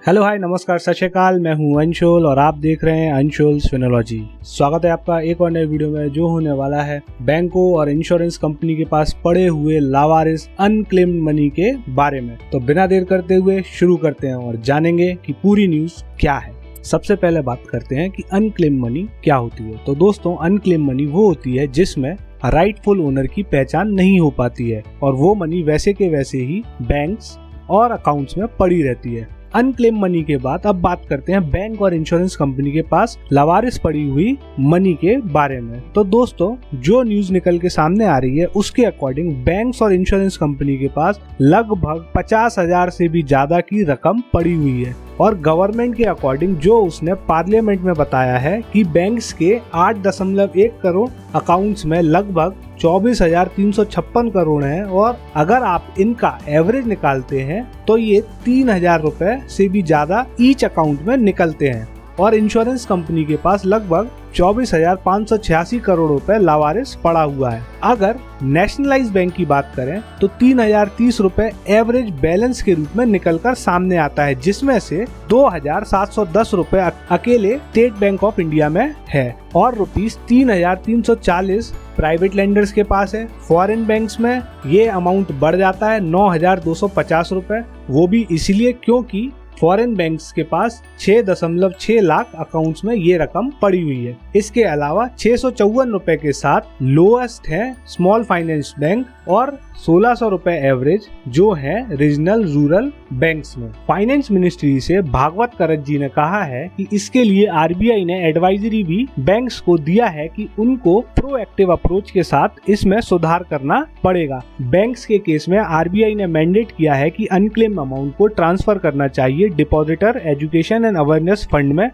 Hello hi नमस्कार सत श्री अकाल। मैं हूं अंशुल और आप देख रहे हैं अंशुल्स फिनोलॉजी। स्वागत है आपका एक और नए वीडियो में जो होने वाला है बैंकों और इंश्योरेंस कंपनी के पास पड़े हुए लावारिस अनक्लेम्ड मनी के बारे में। तो बिना देर करते हुए शुरू करते हैं और जानेंगे कि पूरी न्यूज क्या है। सबसे पहले बात करते हैं कि अनक्लेम्ड मनी क्या होती है। तो दोस्तों अनक्लेम्ड मनी वो होती है जिसमें राइटफुल ओनर की पहचान नहीं हो पाती है और वो मनी वैसे के वैसे ही बैंक्स और अकाउंट्स में पड़ी रहती है। अनक्लेम मनी के बाद अब बात करते हैं बैंक और इंश्योरेंस कंपनी के पास लावारिस पड़ी हुई मनी के बारे में। तो दोस्तों जो न्यूज निकल के सामने आ रही है उसके अकॉर्डिंग बैंक्स और इंश्योरेंस कंपनी के पास लगभग 50,000 से भी ज्यादा की रकम पड़ी हुई है और गवर्नमेंट के अकॉर्डिंग जो उसने पार्लियामेंट में बताया है कि बैंक्स के 8.1 करोड़ अकाउंट्स में लगभग 24,356 करोड़ हैं और अगर आप इनका एवरेज निकालते हैं तो ये 3,000 रुपए से भी ज्यादा ईच अकाउंट में निकलते हैं और इंश्योरेंस कंपनी के पास लगभग 24,586 करोड़ रुपए लावारिस पड़ा हुआ है। अगर नेशनलाइज बैंक की बात करें तो 3,030 रुपए एवरेज बैलेंस के रूप में निकलकर सामने आता है, जिसमें से 2,710 रुपए अकेले स्टेट बैंक ऑफ इंडिया में है और ₹3,340 प्राइवेट लेंडर्स के पास है। फॉरेन बैंक्स में ये अमाउंट बढ़ जाता है 9,250 रुपए, वो भी इसलिए क्योंकि फॉरेन बैंक्स के पास 6.6 लाख अकाउंट्स में ये रकम पड़ी हुई है। इसके अलावा 654 रुपए के साथ लोएस्ट है स्मॉल फाइनेंस बैंक और 1,600 रुपए एवरेज जो है रीजनल रूरल बैंक्स में। फाइनेंस मिनिस्ट्री से भागवत करत जी ने कहा है कि इसके लिए आरबीआई ने एडवाइजरी भी बैंक्स को दिया है कि उनको प्रोएक्टिव अप्रोच के साथ इसमें सुधार करना पड़ेगा। बैंक्स के केस में आरबीआई ने मैंडेट किया है कि अनक्लेम अमाउंट को ट्रांसफर करना चाहिए depositor education and awareness fund में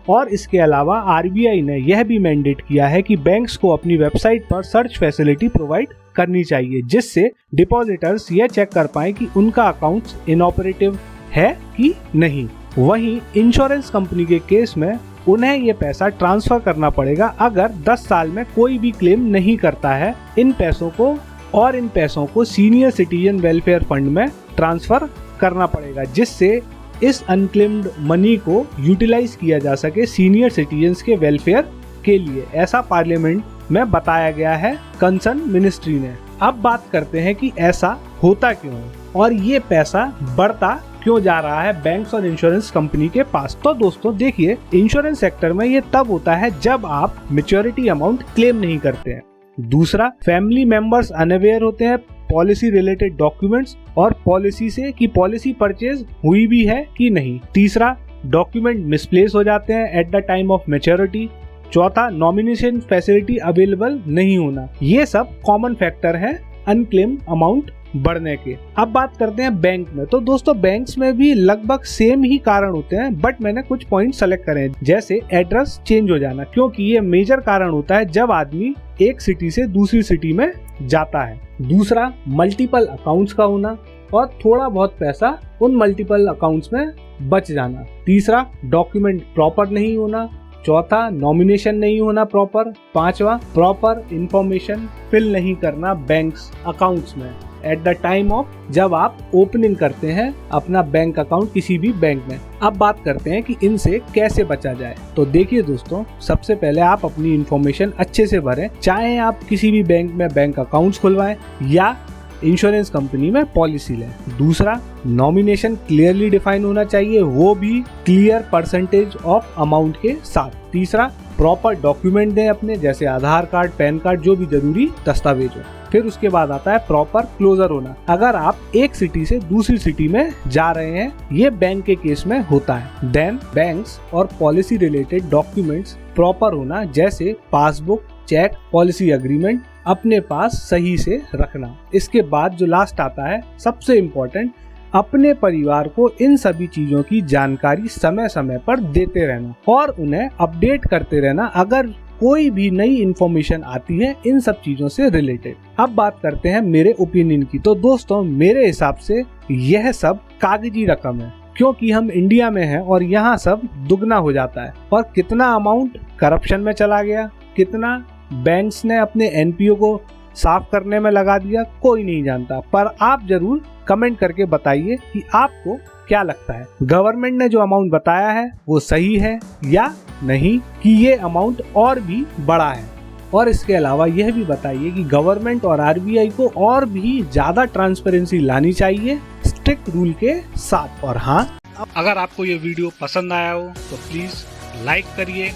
और इसके अलावा आरबीआई ने यह भी मैंडेट किया है कि बैंक्स को अपनी वेबसाइट पर सर्च फैसिलिटी प्रोवाइड करनी चाहिए जिससे डिपॉजिटर्स यह चेक कर पाए कि उनका अकाउंट इनऑपरेटिव है कि नहीं। वहीं इंश्योरेंस कंपनी के केस में उन्हें ये पैसा ट्रांसफर करना पड़ेगा अगर 10 साल में कोई भी क्लेम नहीं करता है इन पैसों को सीनियर सिटीजन वेलफेयर फंड में ट्रांसफर करना पड़ेगा जिससे इस अनक्लेम्ड मनी को यूटिलाइज किया जा सके सीनियर सिटीजन्स के वेलफेयर के लिए। ऐसा पार्लियामेंट में बताया गया है कंसर्न मिनिस्ट्री ने। अब बात करते हैं कि ऐसा होता क्यों है और ये पैसा बढ़ता क्यों जा रहा है बैंक्स और इंश्योरेंस कंपनी के पास। तो दोस्तों देखिए इंश्योरेंस सेक्टर में ये तब होता है जब आप मैच्योरिटी अमाउंट क्लेम नहीं करते हैं। दूसरा, फैमिली मेंबर्स अनअवेयर होते हैं पॉलिसी रिलेटेड डॉक्यूमेंट्स और पॉलिसी से कि पॉलिसी परचेज हुई भी है कि नहीं। तीसरा, डॉक्यूमेंट मिसप्लेस हो जाते हैं at the time of maturity. चौथा, नॉमिनेशन फैसिलिटी अवेलेबल नहीं होना। ये सब कॉमन फैक्टर है अनक्लेम अमाउंट बढ़ने के। अब बात करते हैं बैंक में। तो दोस्तों बैंक्स में भी लगभग सेम ही कारण होते हैं बट मैंने कुछ पॉइंट सेलेक्ट करे हैं जैसे एड्रेस चेंज हो जाना, क्योंकि ये मेजर कारण होता है जब आदमी एक सिटी से दूसरी सिटी में जाता है। दूसरा, मल्टीपल अकाउंट्स का होना और थोड़ा बहुत पैसा उन मल्टीपल अकाउंट्स में बच जाना। तीसरा, डॉक्यूमेंट प्रॉपर नहीं होना। चौथा, नॉमिनेशन नहीं होना प्रॉपर। पांचवा, प्रॉपर इंफॉर्मेशन फिल नहीं करना बैंक्स अकाउंट्स में एट द टाइम ऑफ जब आप ओपनिंग करते हैं अपना बैंक अकाउंट किसी भी बैंक में। अब बात करते हैं कि इनसे कैसे बचा जाए। तो देखिए दोस्तों, सबसे पहले आप अपनी इंफॉर्मेशन अच्छे से भरें, चाहे आप किसी भी बैंक में बैंक अकाउंट्स खुलवाएं या इंश्योरेंस कंपनी में पॉलिसी लें। दूसरा, नॉमिनेशन क्लियरली डिफाइन होना चाहिए, वो भी क्लियर परसेंटेज ऑफ अमाउंट के साथ। तीसरा, प्रॉपर डॉक्यूमेंट दें अपने जैसे आधार कार्ड, पैन कार्ड, जो भी जरूरी दस्तावेज हो। फिर उसके बाद आता है प्रॉपर क्लोजर होना। अगर आप एक सिटी से दूसरी सिटी में जा रहे हैं, ये बैंक के केस में होता है। देन बैंक्स और पॉलिसी रिलेटेड डॉक्यूमेंट्स प्रॉपर होना जैसे पासबुक, चेक, पॉलिसी एग्रीमेंट अपने पास सही से रखना। इसके बाद जो लास्ट आता है सबसे इम्पोर्टेंट, अपने परिवार को इन सभी चीजों की जानकारी समय समय पर देते रहना और उन्हें अपडेट करते रहना अगर कोई भी नई इंफॉर्मेशन आती है इन सब चीजों से रिलेटेड। अब बात करते हैं मेरे ओपिनियन की। तो दोस्तों मेरे हिसाब से यह सब कागजी रकम है क्योंकि हम इंडिया में हैं और यहाँ सब दुगना हो जाता है और कितना अमाउंट करप्शन में चला गया, कितना बैंक्स ने अपने एनपीओ को साफ करने में लगा दिया, कोई नहीं जानता। पर आप जरूर कमेंट करके बताइए कि आपको क्या लगता है, गवर्नमेंट ने जो अमाउंट बताया है वो सही है या नहीं, कि ये अमाउंट और भी बड़ा है? और इसके अलावा यह भी बताइए कि गवर्नमेंट और आरबीआई को और भी ज्यादा ट्रांसपेरेंसी लानी चाहिए स्ट्रिक्ट रूल के साथ। और हाँ, अगर आपको ये वीडियो पसंद आया हो तो प्लीज लाइक करिए,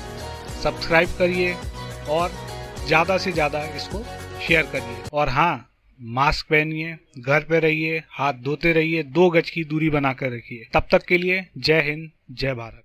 सब्सक्राइब करिए और ज्यादा से ज्यादा इसको शेयर करिए। और हाँ, मास्क पहनिए, घर पे रहिए, हाथ धोते रहिए, 2 गज की दूरी बनाकर रखिए। तब तक के लिए जय हिंद, जय भारत।